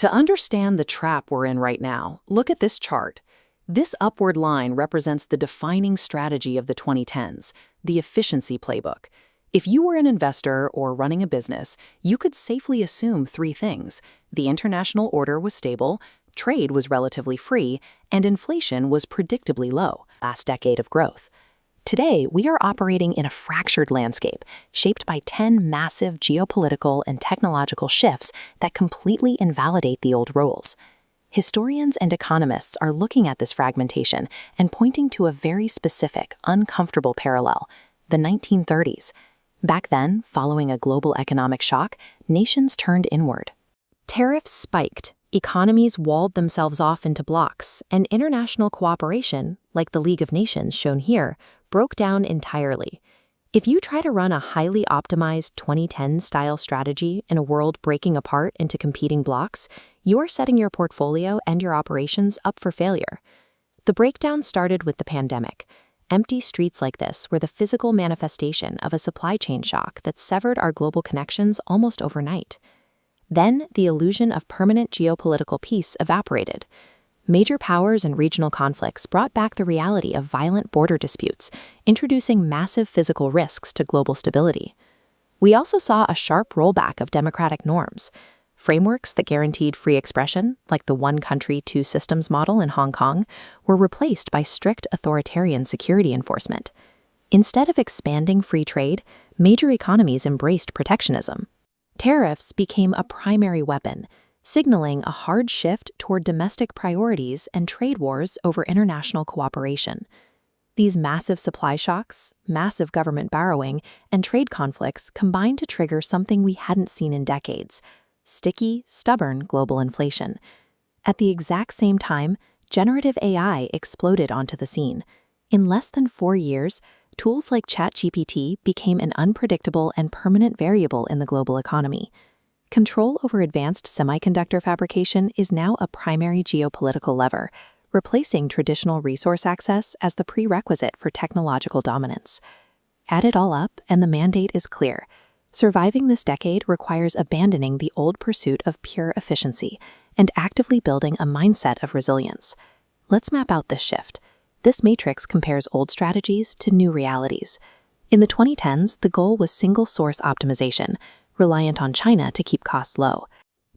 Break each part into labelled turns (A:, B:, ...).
A: To understand the trap we're in right now, look at this chart. This upward line represents the defining strategy of the 2010s, the efficiency playbook. If you were an investor or running a business, you could safely assume three things. The international order was stable, trade was relatively free, and inflation was predictably low. Last decade of growth. Today, we are operating in a fractured landscape, shaped by 10 massive geopolitical and technological shifts that completely invalidate the old roles. Historians and economists are looking at this fragmentation and pointing to a very specific, uncomfortable parallel: the 1930s. Back then, following a global economic shock, nations turned inward. Tariffs spiked, economies walled themselves off into blocks, and international cooperation, like the League of Nations shown here, broke down entirely. If you try to run a highly optimized 2010s-style strategy in a world breaking apart into competing blocks, you are setting your portfolio and your operations up for failure. The breakdown started with the pandemic. Empty streets like this were the physical manifestation of a supply chain shock that severed our global connections almost overnight. Then, the illusion of permanent geopolitical peace evaporated. Major powers and regional conflicts brought back the reality of violent border disputes, introducing massive physical risks to global stability. We also saw a sharp rollback of democratic norms. Frameworks that guaranteed free expression, like the one country, two systems model in Hong Kong, were replaced by strict authoritarian security enforcement. Instead of expanding free trade, major economies embraced protectionism. Tariffs became a primary weapon, signaling a hard shift toward domestic priorities and trade wars over international cooperation. These massive supply shocks, massive government borrowing, and trade conflicts combined to trigger something we hadn't seen in decades: sticky, stubborn global inflation. At the exact same time, generative AI exploded onto the scene. In less than 4 years, tools like ChatGPT became an unpredictable and permanent variable in the global economy. Control over advanced semiconductor fabrication is now a primary geopolitical lever, replacing traditional resource access as the prerequisite for technological dominance. Add it all up, and the mandate is clear. Surviving this decade requires abandoning the old pursuit of pure efficiency and actively building a mindset of resilience. Let's map out this shift. This matrix compares old strategies to new realities. In the 2010s, the goal was single-source optimization, reliant on China to keep costs low.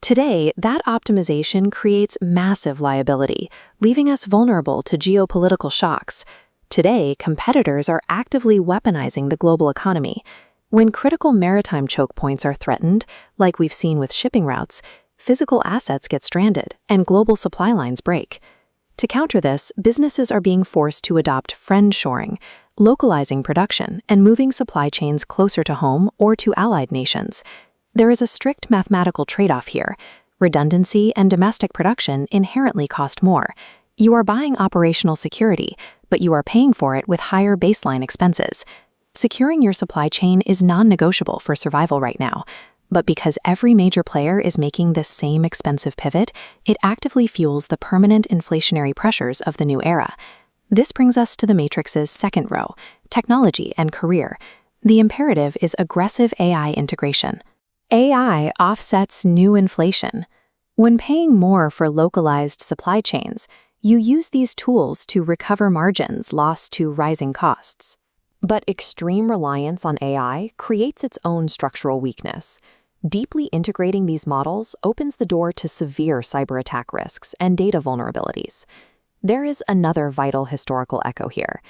A: Today, that optimization creates massive liability, leaving us vulnerable to geopolitical shocks. Today, competitors are actively weaponizing the global economy. When critical maritime choke points are threatened, like we've seen with shipping routes, physical assets get stranded and global supply lines break. To counter this, businesses are being forced to adopt friend-shoring, localizing production and moving supply chains closer to home or to allied nations. There is a strict mathematical trade-off here. Redundancy and domestic production inherently cost more. You are buying operational security, but you are paying for it with higher baseline expenses. Securing your supply chain is non-negotiable for survival right now, but because every major player is making this same expensive pivot, it actively fuels the permanent inflationary pressures of the new era. This brings us to the matrix's second row: technology and career. The imperative is aggressive AI integration. AI offsets new inflation. When paying more for localized supply chains, you use these tools to recover margins lost to rising costs. But extreme reliance on AI creates its own structural weakness. Deeply integrating these models opens the door to severe cyber attack risks and data vulnerabilities. There is another vital historical echo here.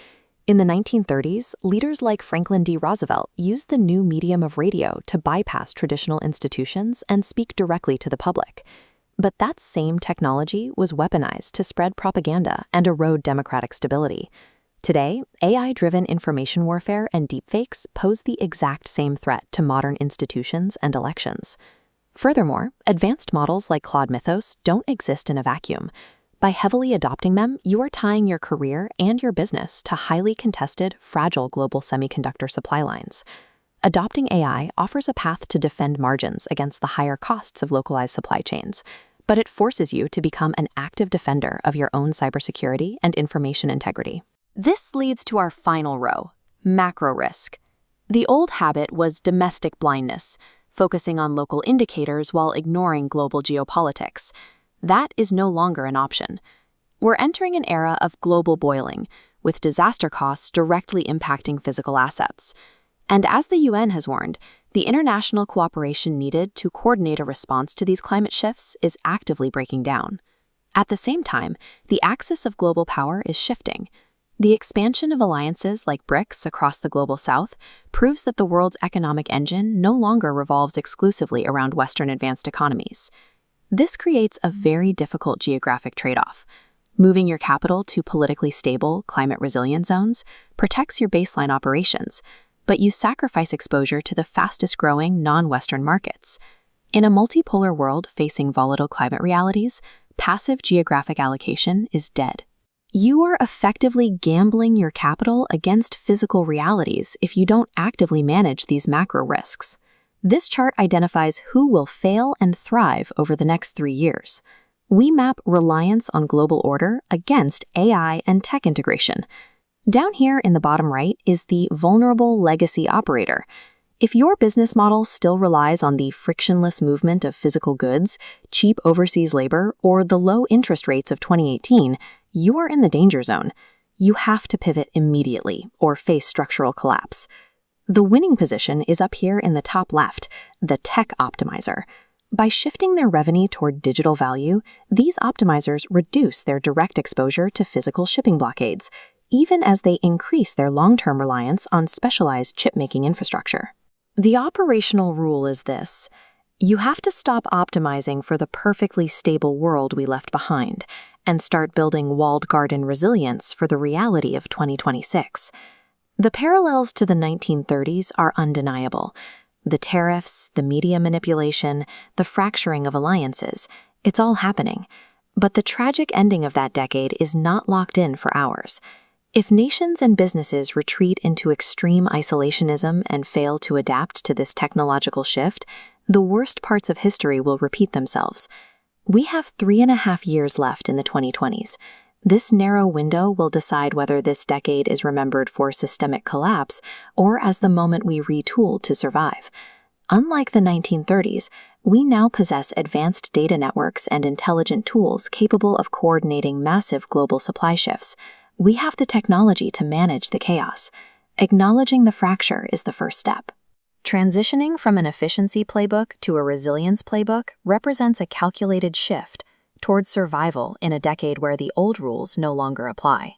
A: In the 1930s, leaders like Franklin D. Roosevelt used the new medium of radio to bypass traditional institutions and speak directly to the public. But that same technology was weaponized to spread propaganda and erode democratic stability. Today, AI-driven information warfare and deepfakes pose the exact same threat to modern institutions and elections. Furthermore, advanced models like Claude Mythos don't exist in a vacuum. By heavily adopting them, you are tying your career and your business to highly contested, fragile global semiconductor supply lines. Adopting AI offers a path to defend margins against the higher costs of localized supply chains, but it forces you to become an active defender of your own cybersecurity and information integrity. This leads to our final row: macro risk. The old habit was domestic blindness,
B: focusing on local indicators while ignoring global geopolitics. That is no longer an option. We're entering an era of global boiling, with disaster costs directly impacting physical assets. And as the UN has warned, the international cooperation needed to coordinate a response to these climate shifts is actively breaking down. At the same time, the axis of global power is shifting. The expansion of alliances like BRICS across the global south proves that the world's economic engine no longer revolves exclusively around Western advanced economies. This creates a very difficult geographic trade-off. Moving your capital to politically stable, climate-resilient zones protects your baseline operations, but you sacrifice exposure to the fastest-growing non-Western markets. In a multipolar world facing volatile climate realities, passive geographic allocation is dead. You are effectively gambling your capital against physical realities if you don't actively manage these macro risks. This chart identifies who will fail and thrive over the next 3 years. We map reliance on global order against AI and tech integration. Down here in the bottom right is the vulnerable legacy operator. If your business model still relies on the frictionless movement of physical goods, cheap overseas labor, or the low interest rates of 2018, you are in the danger zone. You have to pivot immediately or face structural collapse. The winning position is up here in the top left, the tech optimizer. By shifting their revenue toward digital value, these optimizers reduce their direct exposure to physical shipping blockades, even as they increase their long-term reliance on specialized chip-making infrastructure. The operational rule is this: you have to stop optimizing for the perfectly stable world we left behind and start building walled garden resilience for the reality of 2026. The parallels to the 1930s are undeniable. The tariffs, the media manipulation, the fracturing of alliances, it's all happening. But the tragic ending of that decade is not locked in for ours. If nations and businesses retreat into extreme isolationism and fail to adapt to this technological shift, the worst parts of history will repeat themselves. We have 3.5 years left in the 2020s. This narrow window will decide whether this decade is remembered for systemic collapse or as the moment we retool to survive. Unlike the 1930s, we now possess advanced data networks and intelligent tools capable of coordinating massive global supply shifts. We have the technology to manage the chaos. Acknowledging the fracture is the first step. Transitioning from an efficiency playbook to a resilience playbook represents a calculated shift towards survival in a decade where the old rules no longer apply.